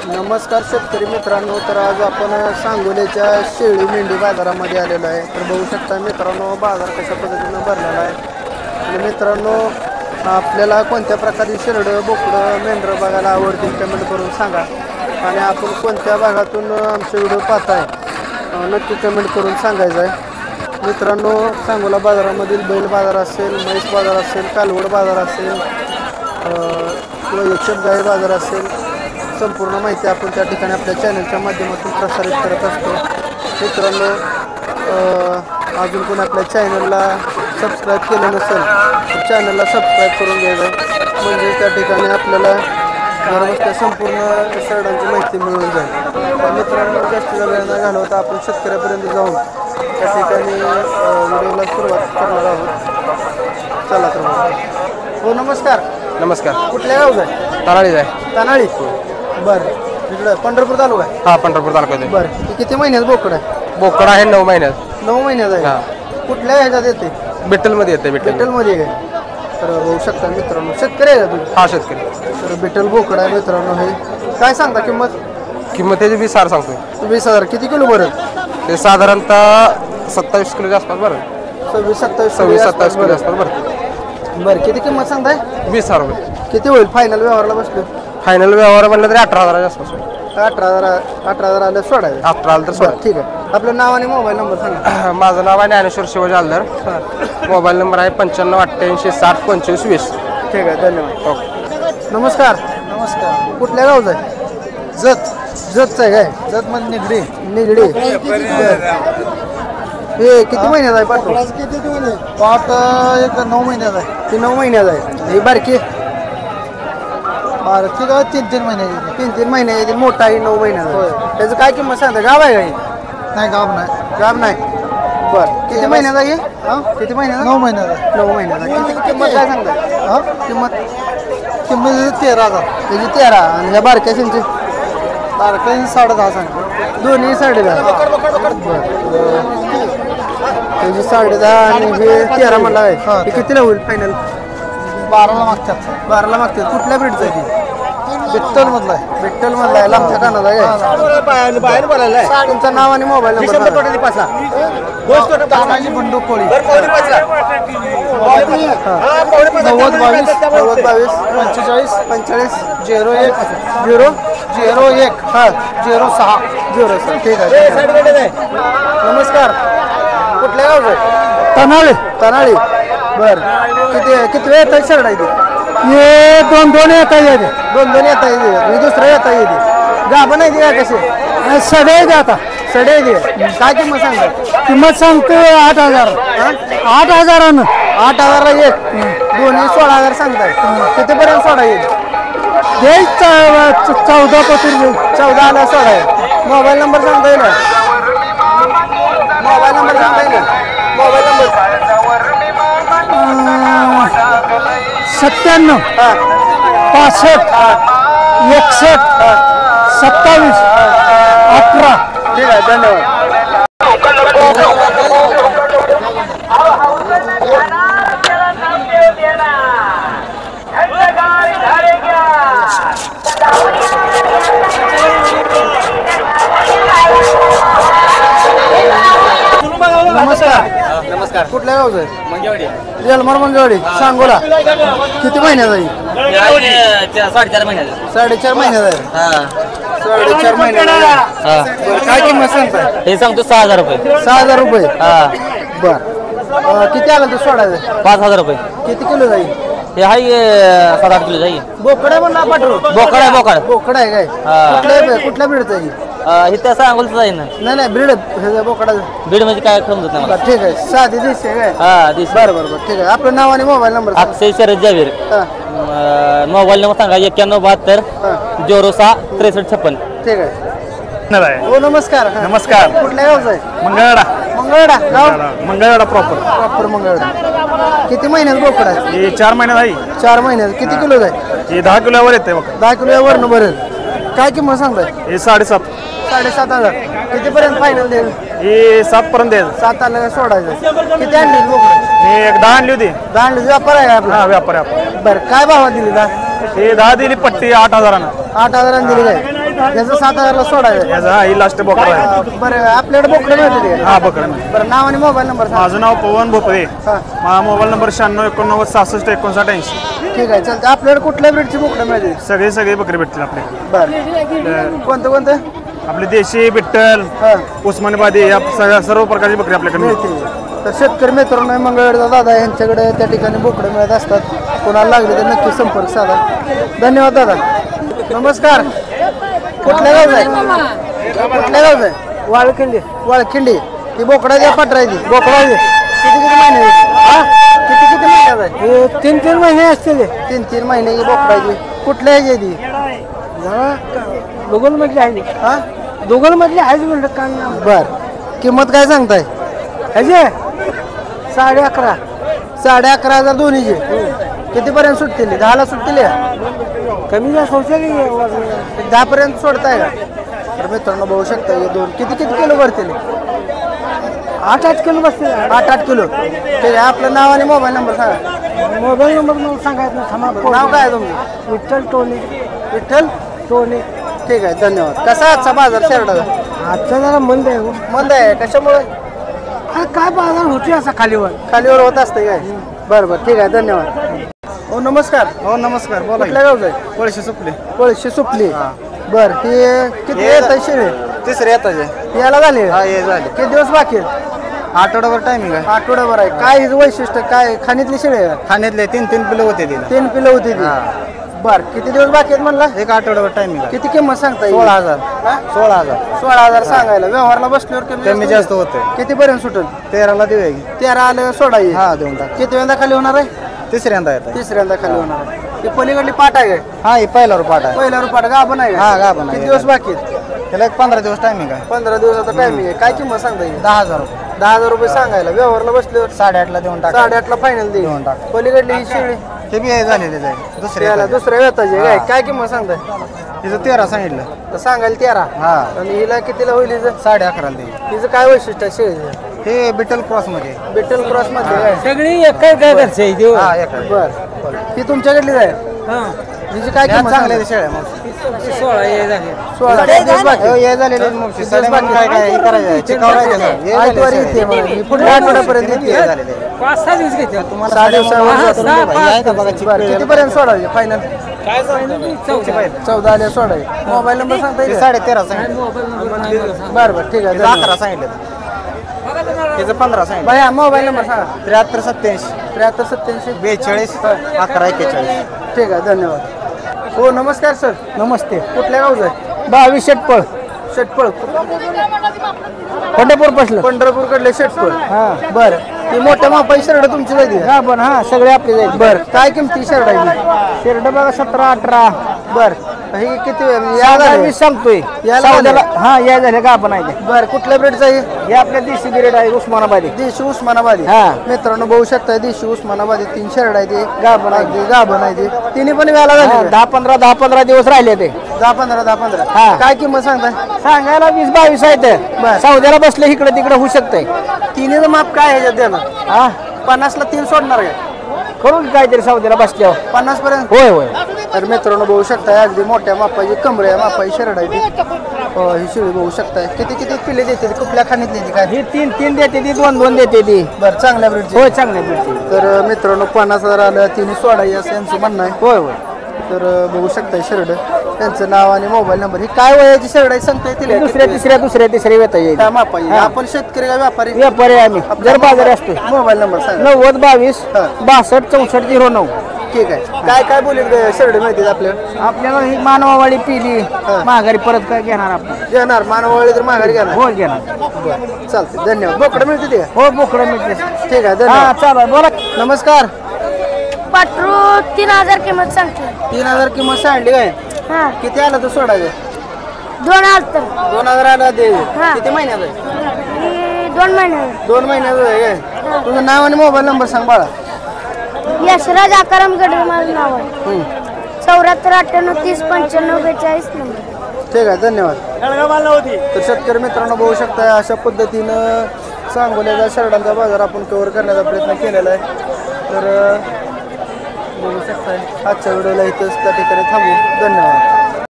नमस्कार शेतकरी मित्रांनो, तर आज आपण सांगोल्याच्या शेळी मेंढी बाजारामध्ये आलेलो आहे। तर बघू शकता मित्रांनो, बाजार कशा पद्धतीने भरलेला आहे। आणि मित्रांनो, आपल्याला कोणत्या प्रकारची शेरडं बोकडं मेंढरं बघायला आवडतील कमेंट करून सांगा। आणि आपण कोणत्या भागातून आमचे व्हिडिओ पाहताय नक्की कमेंट करून सांगायचं आहे। मित्रांनो, सांगोला बाजारामधील बैल बाजार असेल, म्हैस बाजार असेल, कालवड बाजार असेल किंवा एकशेप गाई बाजार असेल, संपूर्ण माहिती आपण त्या ठिकाणी आपल्या चॅनलच्या माध्यमातून प्रसारित करत असतो। मित्रांनो, अजून कोणी आपल्या चॅनलला सबस्क्राईब केलं नसेल तर चॅनलला सबस्क्राईब करून घ्यायचं, म्हणजे त्या ठिकाणी आपल्याला घरबसल्या संपूर्ण शेरडांची माहिती मिळून जाईल। तर मित्रांनो, जास्तीचा वेळ न घालवता आपण शेतकऱ्यापर्यंत जाऊन त्या ठिकाणी व्हिडिओला सुरुवात करणार आहोत। चला तर हो, नमस्कार। नमस्कार। कुठल्या गावचं आहे? तानाळीच आहे। तानाळी, बरं। इकडं पंढरपूर तालुका आहे? हा, पंढरपूर तालुक्यात आहे। बरं, किती महिन्यात बोकड आहे? बोकड आहे 9 महिन्यात। 9 महिन्यात आहे। कुठल्या ह्याच्यात येते? बिट्टलमध्ये येते। बिट्टलमध्ये आहे। तर बघू शकता मित्रांनो, शेतकरी आहे का तुम्ही? हा, शेतकरी। तर बिट्टल बोकड आहे मित्रांनो। हे काय सांगता किंमत? किंमत त्याची 20,000 सांगतोय। 20,000। किती किलो बरं? ते साधारणतः 27 किलोच्या आसपास बरं। 26-27 किलो आसपास बरं। बरं, किती किंमत सांगताय? 20,000 रुपये। किती होईल फायनल व्यवहारला बसलो? फायनल व्यवहार म्हणलं तरी 18,000च्या आसपास होईल। 18,000 आलं सोडायचं? 18 आलं तर सोडा। ठीक आहे। आपलं नाव आणि मोबाईल नंबर सांगा। माझं नाव आहे ज्ञानेश्वर शिवाजी हलदर। मोबाईल नंबर आहे 9588602520। ठीक आहे, धन्यवाद। ओके, नमस्कार। नमस्कार। कुठल्या गावचं आहे? जतचं आहे काय? जत मध्ये निगडी। हे किती महिन्यात आहे पाठव? किती दिवस पाट एक 9 महिन्यात आहे। ती 9 महिन्यात आहे। ही बारकी बारकी काय 3-3 महिन्याची? 3-3 महिने येते। मोठा आहे 9 महिन्याचा। त्याचं काय किंमत सांगता? गाव आहे काही? नाही, गाव नाही। गाव नाही। बरं, किती महिन्यात आहे? किती महिन्यात? 9 महिन्यात आहे। 9 महिन्याचा। किती किंमत काय सांगता? हा, किंमत किंमत 13,000। त्याची 13। आणि ह्या बारक्याची बारकाई 10.5 सांग। दोन्ही 10.5। त्याची 10.5 आणि हे 13 म्हणला आहे। हे कितीला होईल फायनल? 12ला मागतात। 12ला मागतात। कुठल्या ब्रीडचं आहे ती? बिट्टल मधला आहे। बिट्टल मधला आहे। लांबच्या कानाचा आहे। तुमचं नाव आणि मोबाईल नंबर? तानाजी बंडू कोळी। 9022 45 01 हा 06 06। ठीक आहे। नमस्कार। कुठल्या गावचं आहे? तानाळी। बरं, किती वेळ येतात शेरडा इथे? हे 2-2 येता येते। 2-2 येता येते। मी दुसरं येता येते। गाभण आहे ती काय कसे? सडे येते। आता सडे येते। काय किंमत सांगता? किंमत सांगतो 8,000। 8,000 8,000ला एक। दोन्ही 16,000 सांगताय। कितीपर्यंत सोडा येईल? 14 पत्र 14ला सोडा येईल। मोबाईल नंबर सांगता येईल? मोबाईल नंबर सांगता येईल? Mobile number 97 65 61 27 18। ठीक आहे, धन्यवाद। नमस्कार। कुठल्या गावचं आहे? मंगेवाडी। रेलमार मंगेवाडी, सांगोला। किती महिन्यात आहे? 4.5 महिन्याचा। 4.5 महिन्यात आहे। हा, 4.5 महिन्यात आहे। काय किंमत सांगताय? हे सांगतो 6,000 रुपये। 6,000 रुपये। हा, बर, किती आलं ते सोडायचं? 5,000 रुपये। किती किलो जाईल? हे आहे 7-8 किलो जाईल। बोकड आहे म्हणला पाठव? बोकड आहे, बोकड। बोकड आहे काय? कुठल्या ब्रीडचं आहे? इथं सांगोलचं जाईल ना। नाही ब्रीड बोकडाचं। बीड म्हणजे काय समजत नाही मला। ठीक आहे, साधी दिसते काय? हा, दिस। बरं, ठीक आहे। आपलं नाव आणि मोबाईल नंबर? अक्षय शरद जावीर। मोबाईल नंबर सांगा 9172 06 63 56। ठीक आहे। हो, नमस्कार। नमस्कार। कुठल्या गावचं आहे? मंगळवेढा। गाव मंगळवेढा प्रॉपर मंगळवेढा। किती महिन्यात बोकड आहे? हे 4 महिन्यात आहे। 4 महिन्यात। किती किलो जाईल? हे 10 किलोवर येते बघ। 10 किलो वरनं भरेल। काय किंमत सांगताय? हे 7.5 7,500। कितीपर्यंत फायनल देईल? हे 7 पर्यंत द्यायचं। 7 आलं सोडायचं। किती आणली बोकड? मी एक 10 आणली होती। 10 आणली। व्यापार आहे आपला? हा, व्यापार आहे आपला। बरं, काय भावात दिली? 10 हे 10 दिली पट्टी 8,000। 8,000 दिली काय? त्याचं 7,000ला सोडायचं याचा हा ही लास्ट बोकड आहे. बरं आपल्याकडे बोकडं मिळते ते हा बोकड. बरं नाव आणि मोबाईल नंबर सांगा. माझं नाव पवन भोपळे. हा माझा मोबाईल नंबर 9689665980. ठीक आहे चालतं. आपल्याकडे कुठल्या ब्रीडची बोकडं मिळते? सगळे बकरी भेटतील आपल्याकडे. बरं कोणतं आपले देशी बिट्टल हा उस्मानाबादी या सर्व प्रकारची बकरी आपल्याकडे मिळतील. मिळते. तर शेतकरी मित्रांनो मंगळवेढा दादा यांच्याकडे त्या ठिकाणी बोकडं मिळत असतात. कोणाला लागले तर नक्की संपर्क साधा. धन्यवाद दादा. नमस्कार. कुठल्या गावचं आहे? कुठल्या गावचं आहे? वाळखिंडी. ती बोकडा द्या पाठरायची बोकडा दे. किती महिने हा किती महिन्यात आहे? 3 महिने असतील. 3 महिने बोकडाची. कुठल्या ह्याची ती? दोघांमधली आहे हा दोघांमधली आहेच म्हणलं का बर किंमत काय सांगताय? ह्याचे 11.5 11,500 दोन्हीचे. कितीपर्यंत सुटतील? 10ला सुटतील या? कमी जास्त होते 10 पर्यंत सोडताय का? तर मित्रांनो बघू शकता हे दोन किती किलो भरतील? 8 किलो बसते. 8 किलो. ठीक आहे. आपलं नाव आणि मोबाईल नंबर सांगा. मोबाईल नंबर मला सांगायचं नाही. थांबा. नाव काय आहे तुमचं? विठ्ठल टोने. विठ्ठल टोने. ठीक आहे धन्यवाद. कसा आजचा बाजार शेरडाचा? आजचा जरा मंद आहे. मंद आहे कशामुळे? काय बाजार होते असा खालीवर. खालीवर होत असते काय? बरं बरं ठीक आहे धन्यवाद. हो नमस्कार. हो नमस्कार. बोला. कुठल्या गावचं आहे? पैसे सुपले. पळशी सुपली. बर हे किती येत आहे शिळे? तिसरे येतात. याला झाले हा हे झाले. किती दिवस बाकी आहेत? आठवड्याभर टायमिंग आहे. आठवड्याभर आहे. काय हिचं वैशिष्ट्य काय? खाणीतली शिळे आहे? खाण्यातले 3 पिलं होते तिला. 3 पिलं होती ती. बर किती दिवस बाकी आहेत म्हणला? एक आठवड्याभर टायमिंग आहे. किती किंमत सांगता? 16,000. हा? 16,000. 16,000 सांगायला. व्यवहारला बसल्यावर कमी जास्त होते. कितीपर्यंत सुटेल? 13ला देऊया की. 13 आलं सोडा येईल. हा देऊन टाक. किती वेळा खाली होणार आहे? तिसऱ्यांदा येतात. तिसऱ्यांदा खाली होणार आहे. ती पलीकडली पाट आहे काय? हा हे पहिला रुपाट आहे. पहिला रुपाट गाभण आहे का? हा, गाभण आहे. किती दिवस बाकी आहेत? त्याला एक 15 दिवस टायमिंग आहे. 15 दिवसाचा टायमिंग आहे. काय किंमत सांगता येईल? 10,000 रुपये. 10,000 रुपये सांगायला. व्यवहारला बसल्यावर 8.5ला देऊन टाक. 8.5ला फायनल देईल. देऊन टाक. पलीकडली ही शेळी ते बी हे झालेले आहे. त्याला दुसऱ्या वेताची काय? काय किंमत सांगताय? तिचं 13 सांगितलं. तर सांगायला 13. हा आणि हिला कितीला होईल हिचं? 11.5ला देईल. हिचं काय वैशिष्ट्य आहे शेळीचं? हे बिटल क्रॉस मध्ये. बिटल क्रॉस मध्ये काय? सगळी एक काय घरचे हा एक आहे. बर ती तुमच्याकडलीच आहे. हिची काय किंमत चांगले सांगताय? शेळ्या मग 16 हे झाले. 16 किती दिवस बाकी? हे झालेले मग सध्या मग काय काय हे करायचं चिकावरायचं नाही. हे आठवड्यावर झालेले येते शेळ्या. मग. ही पुढल्या आठवड्यापर्यंत हे येते. झालेले. 5-6 दिवस घेते तुम्हाला. 6 दिवसावर आहे का बघा बरं कितीपर्यंत सोडायचे फायनल? काय सांगतो 14 आले सोडायचे. मोबाईल नंबर सांगता येईल? 13.5 सांगितलं. बरं बरं ठीक आहे तिचं 11 सांगितलं. तिचं 15 सांगितलं. भैया मोबाईल नंबर सांगा. 73 87 73 87 42 11 41. ठीक आहे धन्यवाद. हो नमस्कार सर. नमस्ते. कुठल्या गावचं आहे? 22 शेटपळ. शेटपळ. पंढरपूर पसलं. पंढरपूर कडले शेटपळ. हा बरं ती मोठ्या मापाई शर्ट तुमची जायची का? हा पण हा सगळे आपले जायचे. बरं काय किमती शर्ट आहे? शेरड बघा 17-18. बरं ही किती या या झाले? सांगतोय याला सौद्याला. हा या झाले का आपण आहे बरं कुठल्या ब्रेडचा आहे? हे आपल्या देशी बिरेड आहे उस्मानाबादी. देशी उस्मानाबादी. हा. मित्रांनो बघू शकता देशी उस्मानाबादी 3 शर्ट आहे ते गाभण आहे ते गाभण आहे ते तिन्ही पण व्याला हा, झाले 10-15 दिवस राहिले ते. 10-15 हा. काय किंमत सांगताय? सांगायला 20-22 आहेत. बर. सौद्याला बसले इकडे तिकडे होऊ शकतंय. तिन्हीचं माप काय ह्याच्यात देणार? हा 50ला 3 सोडणार काय? करून काहीतरी सौद्याला बसल्यावर. 50 पर्यंत. होय होय. तर मित्रांनो बघू शकताय अगदी मोठ्या मापाची कमऱ्या मापाची शर्ट आहे ती. ही शिळी बघू शकताय. किती पिल्ले देते कुठल्या खाणीतली ती काय? ही 3 देते ती 2 देते ती. बरं चांगल्या ब्रीडची. होय चांगले भेटते. तर मित्रांनो 50,000 आलं तिन्ही सोडाई असं यांचं म्हणणं आहे. होय होय. तर बघू शकताय शर्ट त्यांचं नाव आणि मोबाईल नंबर. ही काय वयाची शर्ट आहे सांगता येतील? दुसऱ्या येता येईल. त्या मापाची. आपण शेतकरी का व्यापारी? व्यापारी आहे आम्ही. जर बाजारी असतो. मोबाईल नंबर सांगा. 90-22 हा. 62-64-09. ठीक आहे. काय बोलेल शर्ट माहिती आपल्याला? आपल्याला ही मानवावाडी पिली माघारी परत काय घेणार आपण. घेणार मानववाळी तर माघारी घेणार. हो घेणार. बरं चालते धन्यवाद. बोकडं मिळते ते का? हो बोकडं मिळते. ठीक आहे हा धन्यवाद. चालेल बोला. नमस्कार. पाट्रू 3,000 किंमत सांगतो. 3,000 किंमत सांगली काय? हा किती आला तर सोडायचं? 2,000. 2,000 आला दे. हा. किती महिन्यात आहे? 2 महिने. 2 महिन्याचं आहे काय? तुझं नाव आणि मोबाईल नंबर सांग बाळा. यशराज आकाराम गडे माझं नाव आहे. 74 98 30 95 42 नंबर. ठीक आहे धन्यवाद. तर शेतकरी मित्रांनो बघू शकता अशा पद्धतीनं सांगोल्याचा शर्टांचा बाजार आपण कव्हर करण्याचा प्रयत्न केलेला आहे. तर बघू शकता आजच्या व्हिडिओला इथंच त्या ठिकाणी थांबू. धन्यवाद.